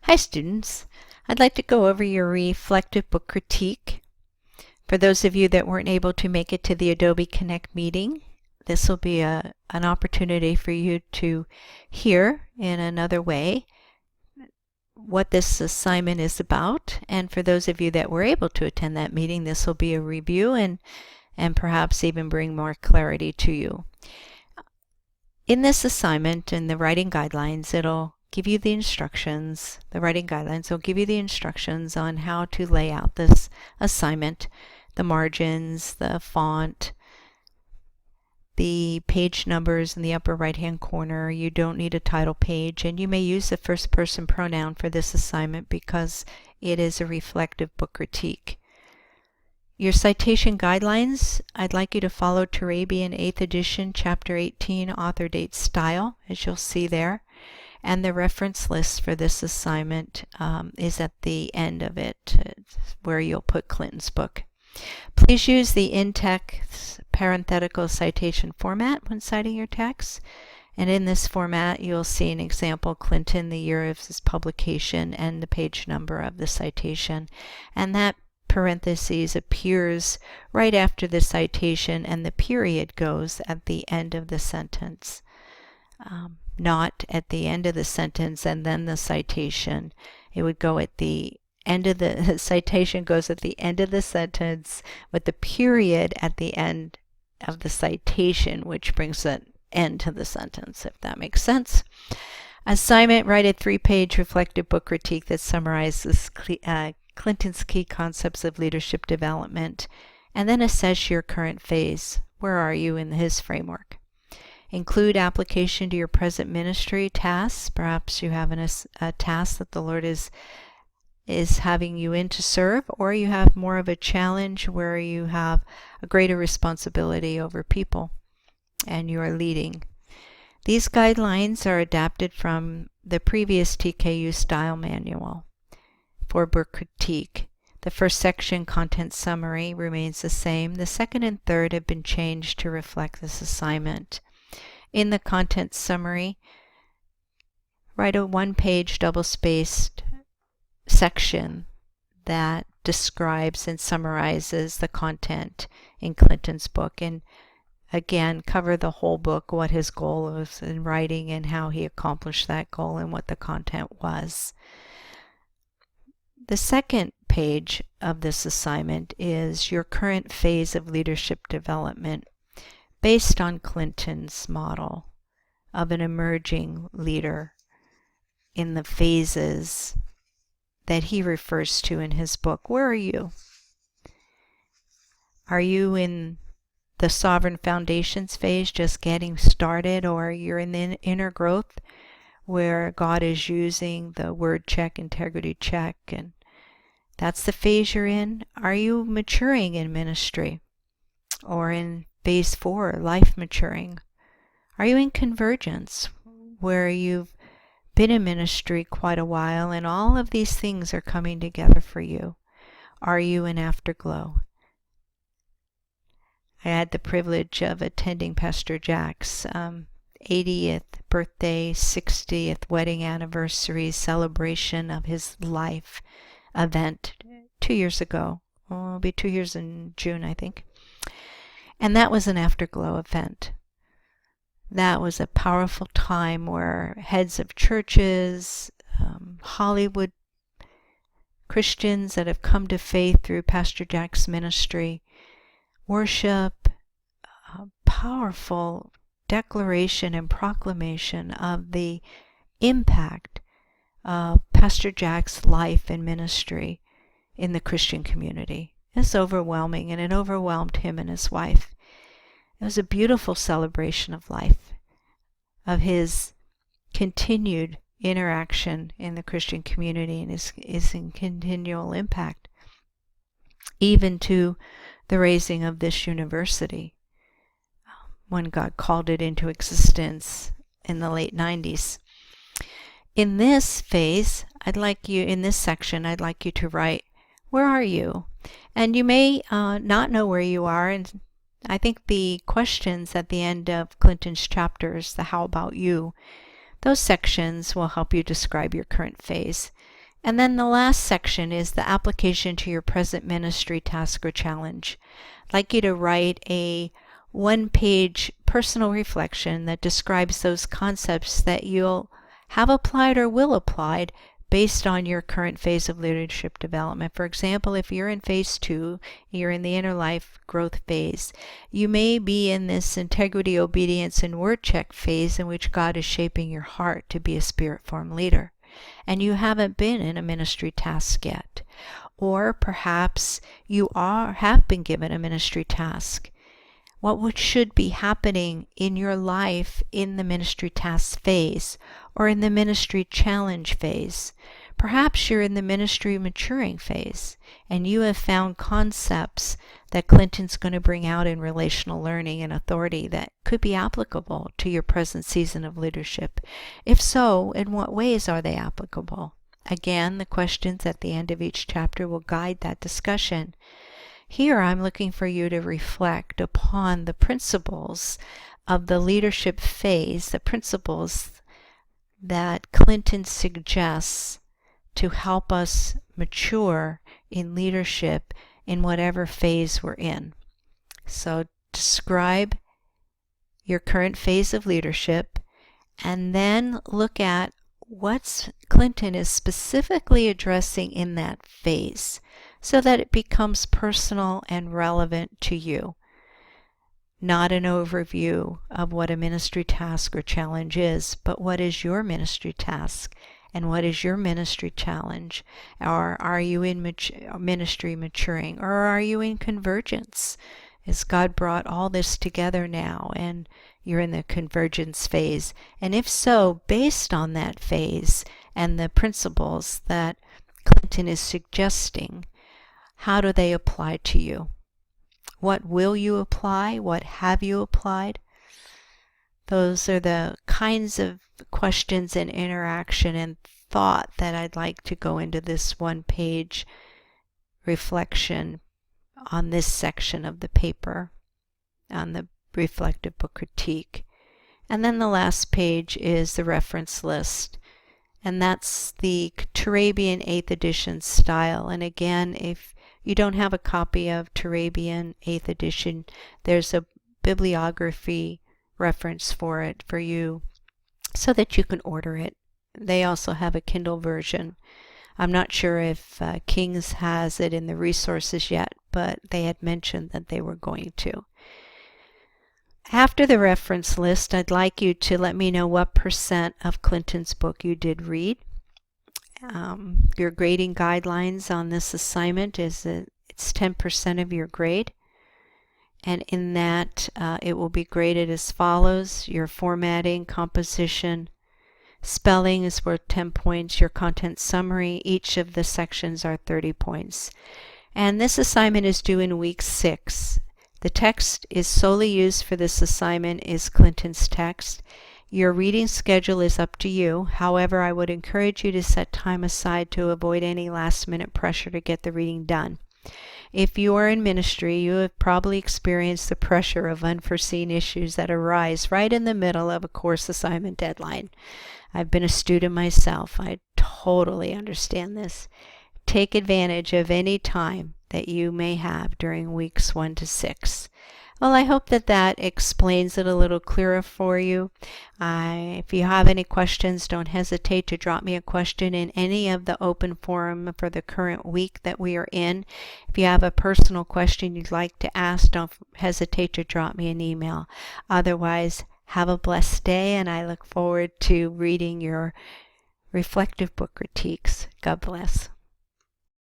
Hi students, I'd like to go over your reflective book critique. For those of you that weren't able to make it to the Adobe Connect meeting, this will be an opportunity for you to hear in another way what this assignment is about. And for those of you that were able to attend that meeting, this will be a review and perhaps even bring more clarity to you. In this assignment, in the writing guidelines, it'll give you the instructions. The writing guidelines will give you the instructions on how to lay out this assignment, the margins, the font, the page numbers in the upper right hand corner. You don't need a title page, and you may use the first person pronoun for this assignment because it is a reflective book critique. Your citation guidelines, I'd like you to follow Turabian 8th edition, chapter 18, author date style, as you'll see there. And the reference list for this assignment is at the end of it, where you'll put Clinton's book. Please use the in-text parenthetical citation format when citing your text. And in this format, you'll see an example, Clinton, the year of his publication, and the page number of the citation. And that parentheses appears right after the citation, and the period goes at the end of the sentence. Not at the end of the sentence and then the citation. It would go at the end of the citation goes at the end of the sentence with the period at the end of the citation, which brings an end to the sentence, if that makes sense. Assignment, write a 3-page reflective book critique that summarizes Clinton's key concepts of leadership development, and then assess your current phase. Where are you in his framework? Include application to your present ministry tasks. Perhaps you have a task that the Lord is having you in to serve, or you have more of a challenge where you have a greater responsibility over people and you are leading. These guidelines are adapted from the previous TKU style manual for book critique. The first section, content summary, remains the same. The second and third have been changed to reflect this assignment. In the content summary, write a 1-page double-spaced section that describes and summarizes the content in Clinton's book, and again cover the whole book, what his goal was in writing and how he accomplished that goal and what the content was. The second page of this assignment is your current phase of leadership development based on Clinton's model of an emerging leader in the phases that he refers to in his book. Where are you? Are you in the sovereign foundations phase, just getting started, or you're in the inner growth where God is using the word check, integrity check, and that's the phase you're in? Are you maturing in ministry, or in phase 4, life maturing? Are you in convergence, where you've been in ministry quite a while and all of these things are coming together for you? Are you in afterglow? I had the privilege of attending Pastor Jack's 80th birthday, 60th wedding anniversary celebration of his life event 2 years ago. Well, it'll be 2 years in June, I think. And that was an afterglow event. That was a powerful time where heads of churches, Hollywood Christians that have come to faith through Pastor Jack's ministry, worship, powerful declaration and proclamation of the impact of Pastor Jack's life and ministry in the Christian community. It's overwhelming, and it overwhelmed him and his wife. It was a beautiful celebration of life, of his continued interaction in the Christian community and his continual impact, even to the raising of this university when God called it into existence in the late 90s. In this phase, in this section, I'd like you to write, where are you? And you may not know where you are, and I think the questions at the end of Clinton's chapters, the how about you, those sections will help you describe your current phase. And then the last section is the application to your present ministry, task, or challenge. I'd like you to write a one-page personal reflection that describes those concepts that you'll have applied or will apply based on your current phase of leadership development. For example, if you're in phase 2, you're in the inner life growth phase, you may be in this integrity, obedience, and word check phase in which God is shaping your heart to be a spirit-formed leader, and you haven't been in a ministry task yet. Or perhaps you have been given a ministry task. What should be happening in your life in the ministry task phase or in the ministry challenge phase? Perhaps you're in the ministry maturing phase and you have found concepts that Clinton's going to bring out in relational learning and authority that could be applicable to your present season of leadership. If so, in what ways are they applicable? Again, the questions at the end of each chapter will guide that discussion. Here I'm looking for you to reflect upon the principles of the leadership phase, the principles that Clinton suggests to help us mature in leadership in whatever phase we're in. So describe your current phase of leadership and then look at what Clinton is specifically addressing in that phase, so that it becomes personal and relevant to you. Not an overview of what a ministry task or challenge is, but what is your ministry task and what is your ministry challenge? Or are you in ministry maturing, or are you in convergence? Has God brought all this together now and you're in the convergence phase? And if so, based on that phase and the principles that Clinton is suggesting, how do they apply to you? What will you apply? What have you applied? Those are the kinds of questions and interaction and thought that I'd like to go into this one-page reflection on this section of the paper, on the reflective book critique. And then the last page is the reference list. And that's the Turabian 8th edition style. And again, if you don't have a copy of Turabian 8th edition, there's a bibliography reference for it for you so that you can order it. They also have a Kindle version. I'm not sure if King's has it in the resources yet, but they had mentioned that they were going to. After the reference list, I'd like you to let me know what % of Clinton's book you did read. Your grading guidelines on this assignment is that it's 10% of your grade. And in that, it will be graded as follows. Your formatting, composition, spelling is worth 10 points. Your content summary, each of the sections are 30 points. And this assignment is due in week 6. The text is solely used for this assignment is Clinton's text. Your reading schedule is up to you. However, I would encourage you to set time aside to avoid any last-minute pressure to get the reading done. If you are in ministry, you have probably experienced the pressure of unforeseen issues that arise right in the middle of a course assignment deadline. I've been a student myself. I totally understand this. Take advantage of any time that you may have during weeks 1 to 6. Well, I hope that explains it a little clearer for you. If you have any questions, don't hesitate to drop me a question in any of the open forum for the current week that we are in. If you have a personal question you'd like to ask, don't hesitate to drop me an email. Otherwise, have a blessed day, and I look forward to reading your reflective book critiques. God bless.